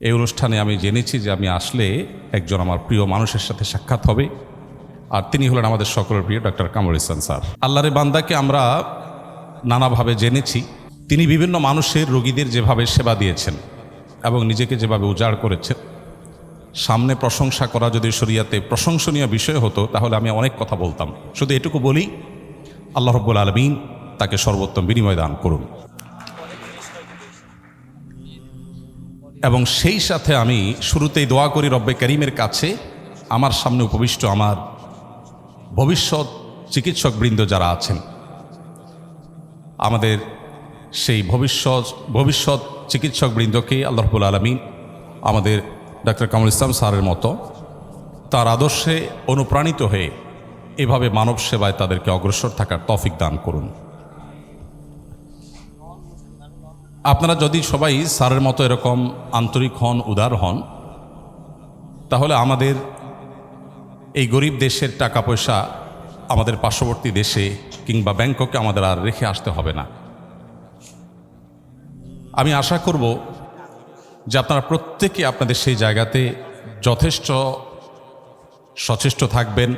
এই অনুষ্ঠানে আমি জেনেছি যে আমি আসলে একজন আমার প্রিয় মানুষের সাথে সাক্ষাৎ হবে, আর তিনি হলেন আমাদের সকলের প্রিয় ডক্টর কামরুল ইহসান স্যার। আল্লাহর বান্দাকে আমরা নানাভাবে জেনেছি। তিনি বিভিন্ন মানুষের রোগীদের যেভাবে সেবা দিয়েছেন এবং নিজেকে যেভাবে উজাড় করেছেন, সামনে প্রশংসা করা যদি শরিয়াতে প্রশংসনীয় বিষয় হতো তাহলে আমি অনেক কথা বলতাম। শুধু এটুকু বলি, আল্লাহ রাব্বুল আলামিন তাকে সর্বোত্তম বিনিময় দান করুন। এবং সেই সাথে আমি শুরুতেই দোয়া করি রব্বে করিমের কাছে, আমার সামনে উপবিষ্ট আমার ভবিষ্যৎ চিকিৎসকবৃন্দ যারা আছেন, আমাদের সেই ভবিষ্যৎ চিকিৎসকবৃন্দকে আল্লাহ রাব্বুল আলামিন আমাদের ডক্টর কামরুল ইসলাম স্যারের মতো তার আদর্শে অনুপ্রাণিত হয়ে এভাবে মানব সেবায় তাদেরকে অগ্রসর থাকার তৌফিক দান করুন। আপনারা যদি সবাই স্যারের মতো এরকম আন্তরিক হন, উদার হন, তাহলে আমাদের এই গরিব দেশের টাকা পয়সা আমাদের পার্শ্ববর্তী দেশে কিংবা ব্যাংককে আমাদের আর রেখে আসতে হবে না। আমি আশা করব যে আপনারা প্রত্যেকে আপনাদের সেই জায়গাতে যথেষ্ট সচেষ্ট থাকবেন,